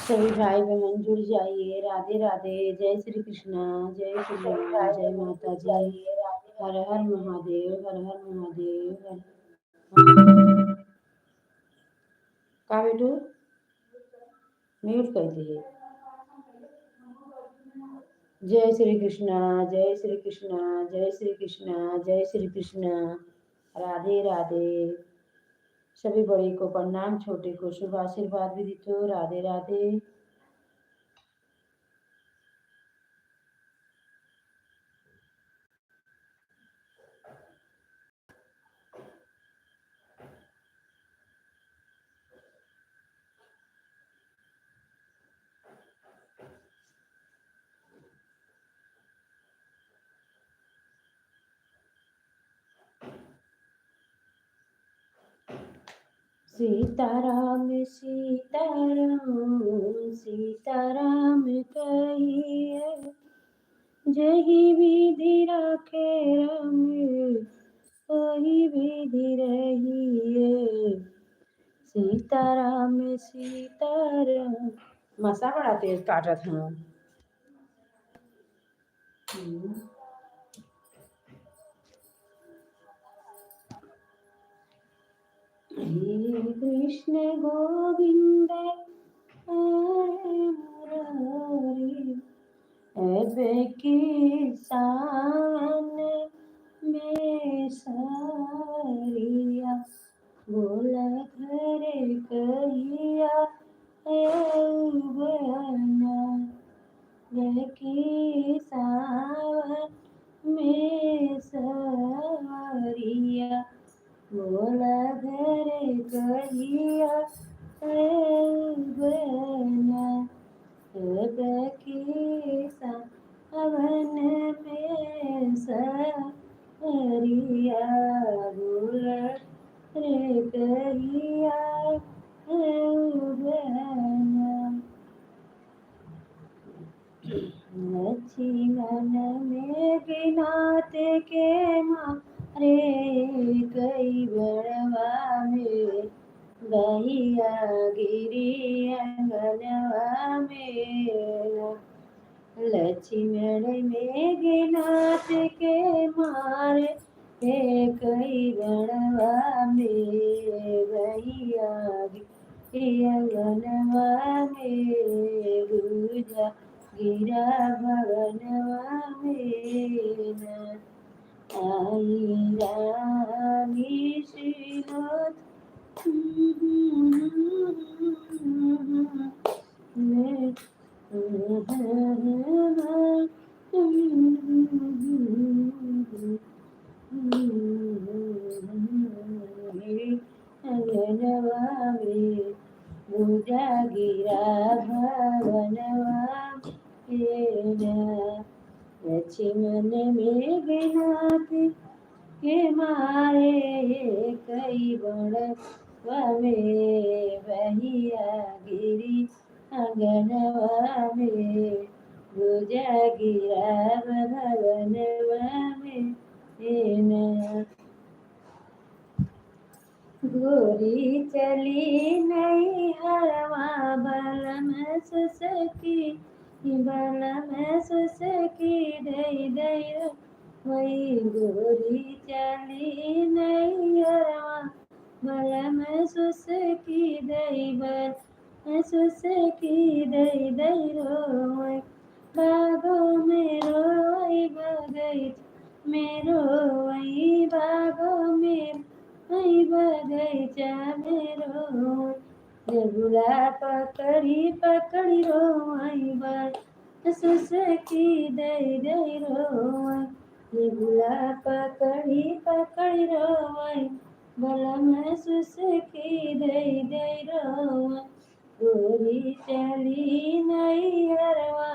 सभी भाई बहन जुड़ जाइए। राधे राधे। जय श्री कृष्णा। जय श्री राम। जय माता जी। हर हर महादेव। हर हर महादेव। का बेटू म्यूट कर दिए। जय श्री कृष्णा। जय श्री कृष्णा। जय श्री कृष्णा। जय श्री कृष्णा। राधे राधे। सभी बड़े को प्रणाम, छोटे को शुभ आशीर्वाद भी दीथो। राधे राधे। सीताराम सीताराम सीताराम कहिए, जही विधि राखे राम वही विधि रहिए। सीताराम सीताराम। मसा बड़ा तेज काटा था। हे कृष्ण गोविंद हरे मुरारी, अब की सान में सारिया, बोला घरे कहिया बना, की सावन में सारिया, बोला घरे कहिया बना, की सावन में सारिया, बोला रे कहिया बना। लक्ष्मण मेघनाथ के मारे कई बड़वा में, गैया गिरी अंगनवा में। लक्ष्मण मेघनाथ के मारे कई बड़वा में, गैया गिरी अंगनवा में। गुजा गिरा भवनवा में, आई रानी श्रीनाथ में अंगनवा में, पूजा गिरा भवनवा में। लक्ष्मण मेघनाथ के मारे कई बड़वा में, बहिया गिरी अंगनवा में। पूजा गिरा भवनवा में। गोरी चली नहीं हरवा बलम सुसकी, बलम सुसकी दई दई वही। गोरी चली नहीं हरवा बलम सुसकी दई बल सुसकी दई दई रोई। बागो में रोई बगैच में रोई, बागो में वही बगैचा में रोई। जगुला पकड़ी पकड़ी रोई बल सुसकी दई दई रोई। जगुला पकड़ी पकड़ी रोई बलम सुसकी दई दई रोई। गोरी चली नहीं हरवा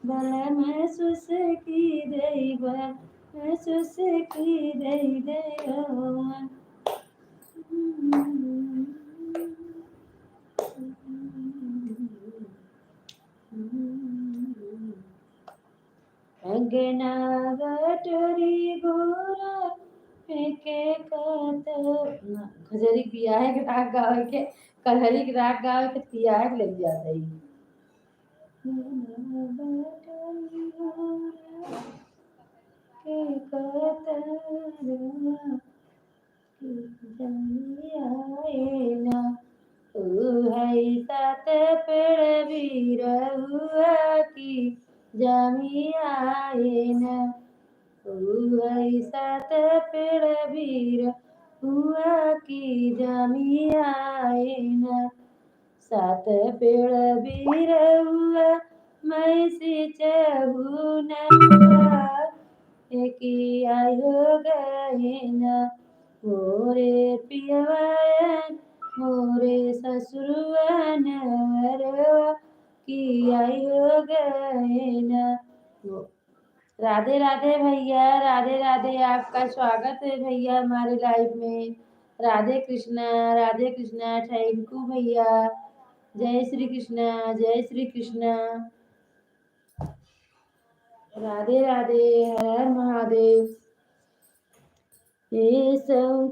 बलम सुसकी दई बल सुसकी दई दई रोई। अंगना बटोरी गोरा फेंके कत खजरी पिया है राग गावे के, कलहरी के राग गावे के पिया है लग जाता है। के कतरा जमियाना है सात पेड़ बीरहुआ की जमियाना है सात पेड़ बीर हुआ की जमियाना सात पेड़ बीर हुआ मैं सिचहु नवा की आयो गए न मोरे पियवन मोरे ससुरवन वरवा की आयो गए न। राधे राधे भैया, राधे राधे। आपका स्वागत है भैया हमारे लाइफ में। राधे कृष्णा, थैंक यू भैया। जय श्री कृष्णा, जय श्री कृष्णा। राधे राधे, हर हर महादेव। ये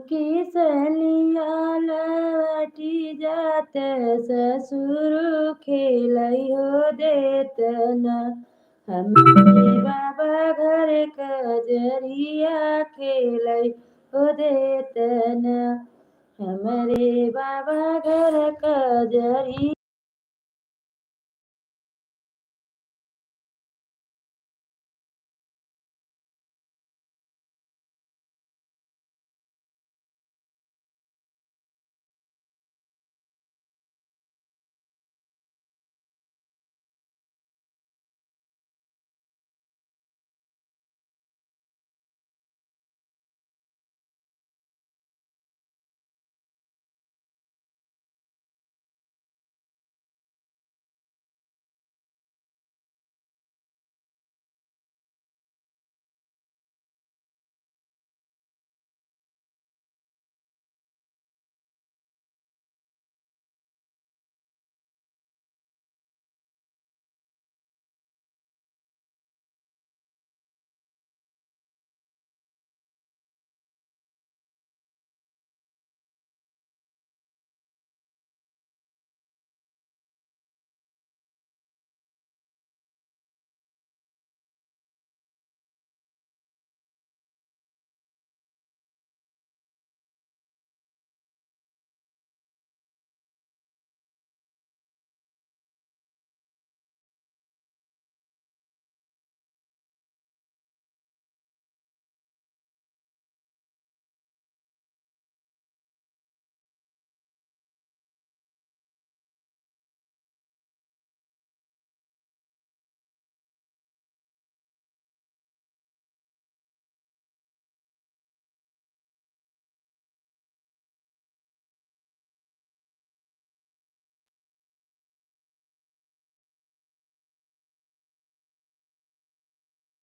की सलिया लटी जात ससुर खेलियो देत न हमारे बाबा घर कजरिया खेलै हो देत न हमारे बाबा घर कजरी।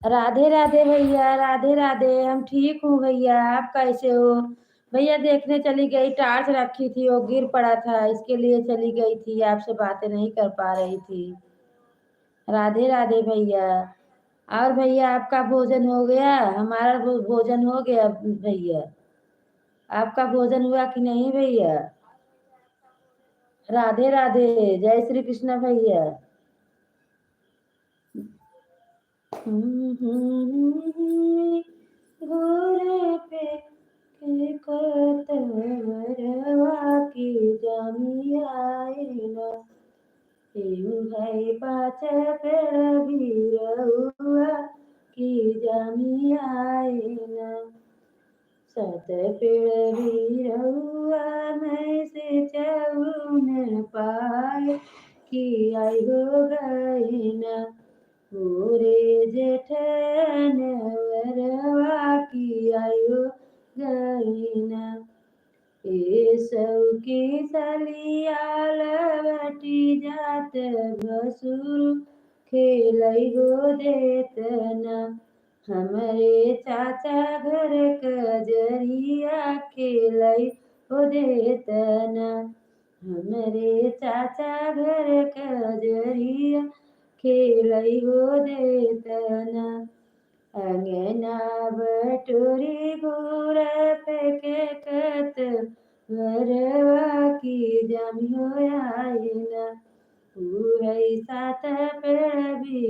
राधे राधे भैया, राधे राधे। हम ठीक हूँ भैया, आप कैसे हो भैया? देखने चली गई, टार्च रखी थी वो गिर पड़ा था, इसके लिए चली गई थी, आपसे बातें नहीं कर पा रही थी। राधे राधे भैया। और भैया आपका भोजन हो गया? हमारा भोजन हो गया भैया। आपका भोजन हुआ कि नहीं भैया? राधे राधे, जय श्री कृष्ण भैया। घोड़े पे के कतरवा की जमियाना है पाछ पेड़ बीरहुआ की जमियाना सत पेड़ बीरहुआ मैं से चौन पाए की आई हो गई न पूरे जेठन वरवा की आयो गईना ए सब की सलियाल बटी जात भसुर खेलई हो देतना हमरे चाचा घर कजरिया खेलई हो देतना हमरे चाचा घर कजरिया खेलई हो देतना अंगना बटोरी घूर फेंके कत वरवा की जमियो आईना उहई सात पेड़ भी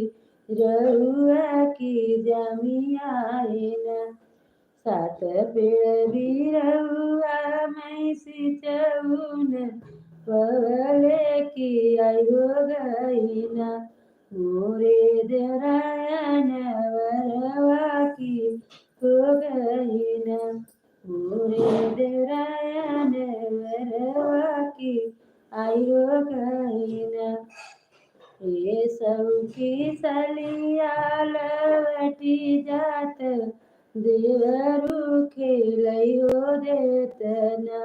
रहुआ की जमियान सात पेड़ भी रहुआ मैं सिचौन पवले की आयो गईना मोरे देवरायन वरवा की हो गईना मोरे देवरायन वरवा की आयो गईना ये सब की सलिया लवटी जात देवरू खेलयो देतना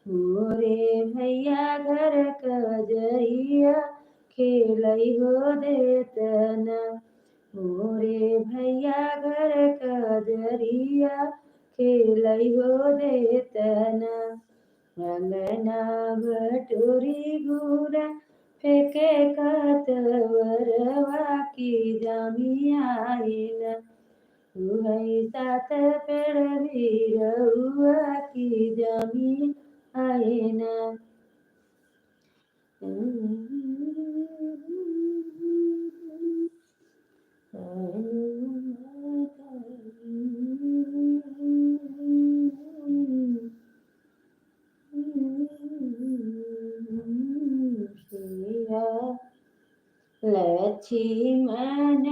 मोरे भैया घर कजरिया खेलयो देतना मोरे भैया घर कजरिया खेलयो देतना अंगना बटोरी गुरा फेंके कतवरवा की जामियान उहई सात पेड़ भी रहुआ की जमियान लक्ष्मण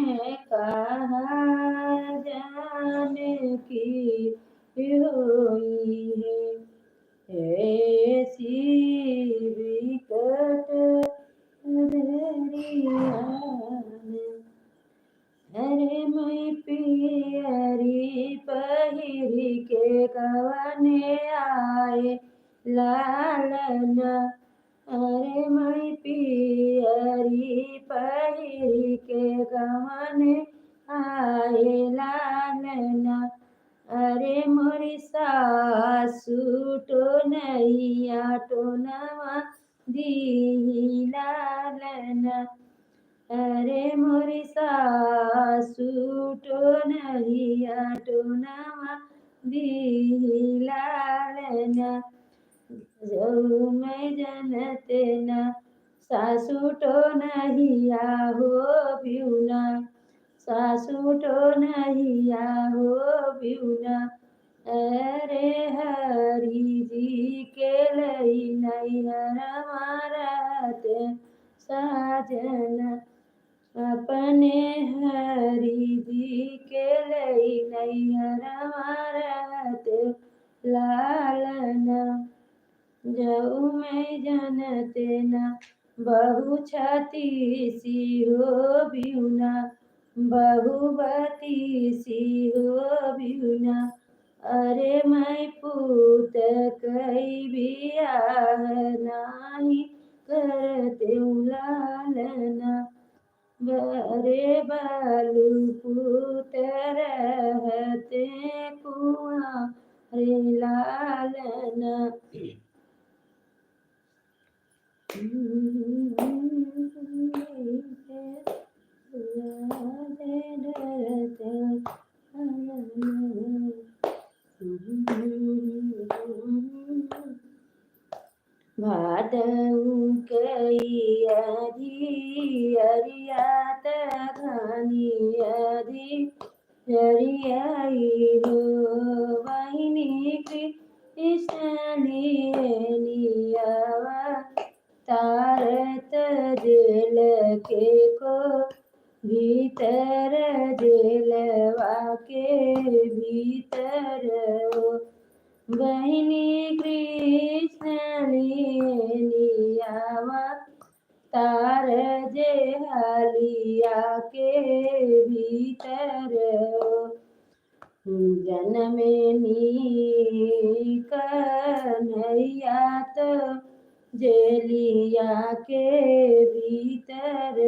कहा जाने की होई है ऐसी विकट दरियान अरे मैं पियरी पहिरी के कवने आए लालना अरे मैं पियरी पहिरी के कवने आए लालना अरे मोरी सासू तो नैया तो नवा दी लालना अरे मोरी सासू तो नैया तो नवा दी लालना जो मैं जनते न सासू तो नैया हो बिउना सासू तो नैया हो बिउना अरे हरि जी के लई नैहर मारत साजन अपने हरि जी के लई नैहर मारत लालना जाऊ मैं जनते न बहु छती सी हो बिउना बहुबती सी हो बिउना अरे मैं पूत कई बियाह नाही करते लालना बरे बालू पूत रहते कुआं लालना भादऊ कई अधि अरियात घनी अधि हरियाई हो वाहिनी कृष्ण नियवा तारत जेल के को भीतर जेलवा के भीतर बहिनी कृष्ण नियावा तार जे हालिया के भीतर जनमे नी कन्हैया तो जेलिया के भीतर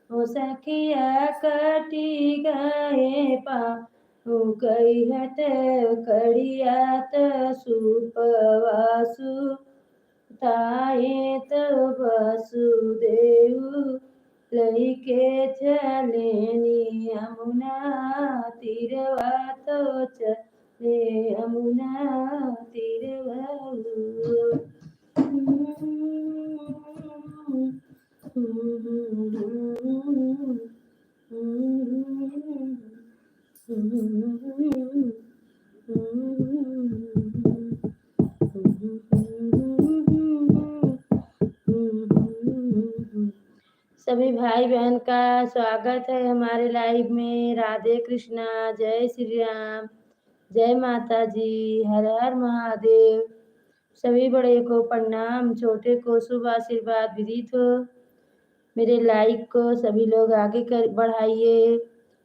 हो सखिया कटी गए पा कई हत कड़ियात सुपवासु ताए तो वसुदेव लैके चले यमुना तीरवा तो चले यमुना तीरवा सभी भाई बहन का स्वागत है हमारे लाइव में। राधे कृष्णा, जय श्री राम, जय माता जी, हर हर महादेव। सभी बड़े को प्रणाम, छोटे को शुभ आशीर्वाद विदित हो। मेरे लाइक को सभी लोग आगे कर बढ़ाइए।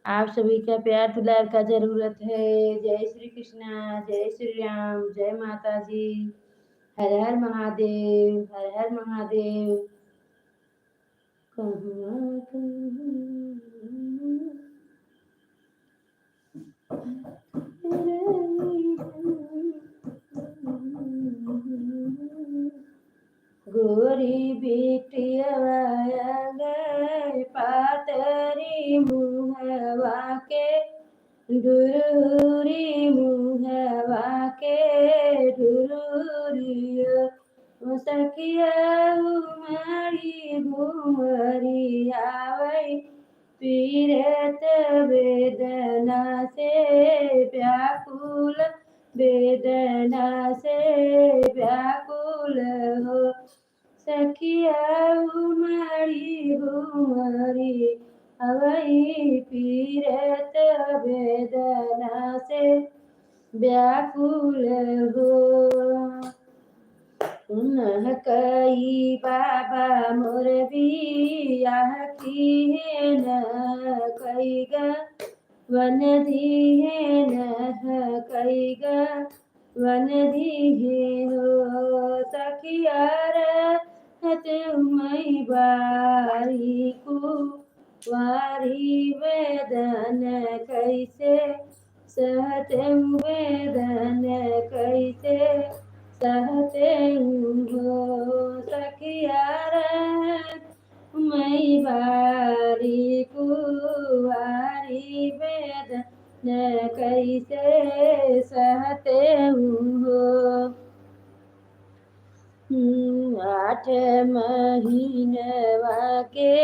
आप सभी का प्यार दुलार का जरूरत है। जय श्री कृष्णा, जय श्री राम, जय माता जी, हर हर महादेव, हर हर महादेव। कहाँ गोरी बिटिया गए पातरी मुहवा के, डुरूरी मुहवा के डुरूरियो। सखिया उमरी घुमरी आवै, पीरत वेदना से व्याकुल, वेदना से व्याकुल हो। सखिया उमरी घुमरी आवै, पीरत वेदना से व्याकुल हो। पुनः कई बाबा मोर बियाह की है न कई गा, वन दी है न कई गा, वन दी है हो। सखिया रहत मई बारी को, वारी वेदन कैसे सहत वेदन कैसे सहते हो। सखिया मई बारी कुवारी वेदन कैसे सहते हो। 8 महीनवा के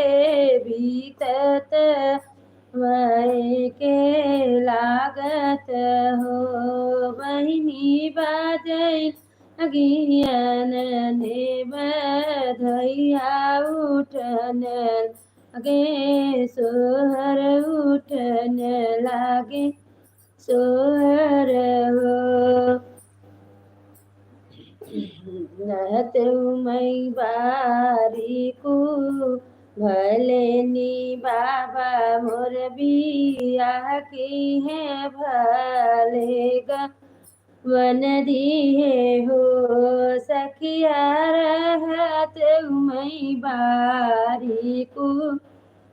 बीतत वै के लागत हो। बहिनी बाजै अगियन ने बधैया उठन गे, सोहर उठन लागे सोहर हो। नहत मई बारी को भले नी बाबा मोर बियाह की है भले गा, वन दिए हो। सखिया रहत मई बारी को,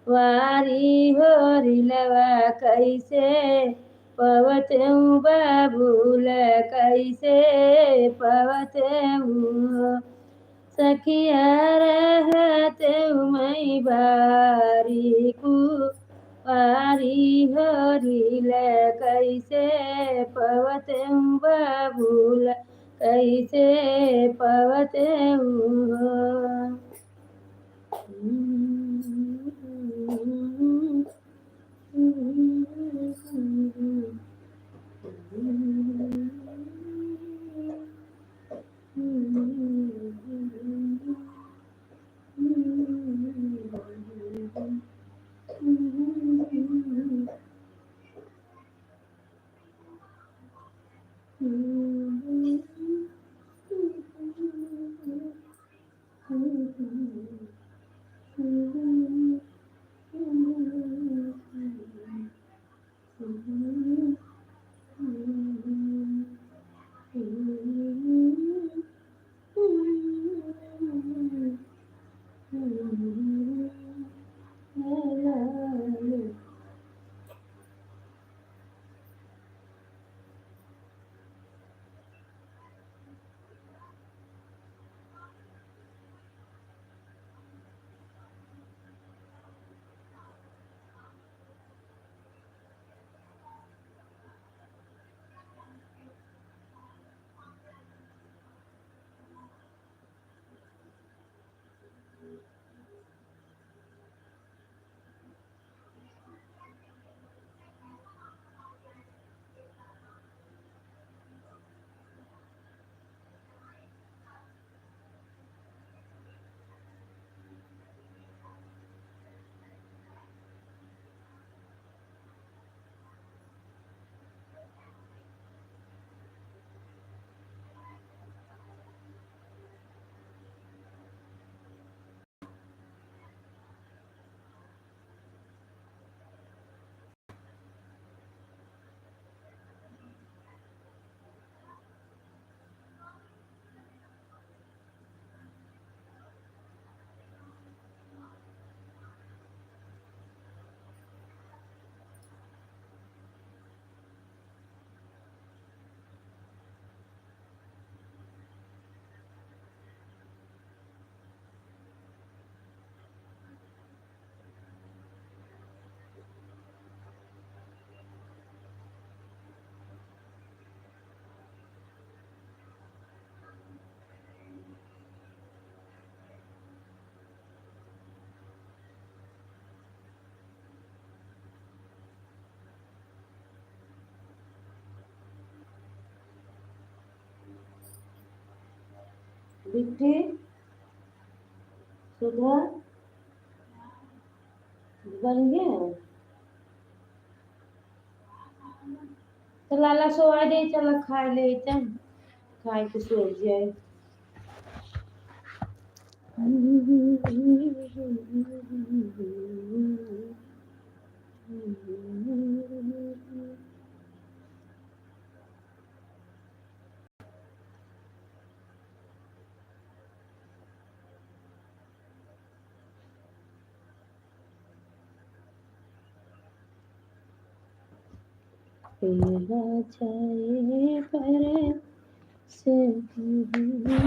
वारी होरी लवा कैसे पवत बाबूल कैसे पवत। सखिया रहत मई बारी को, वारी होरिल कैसे पवत बाबूल कैसे पवत हो। बिट्टी सुधा बन गया। तो लाला सोवाई दे चल खाए ले तन खाए के सो जाए। तेरा जाए पर से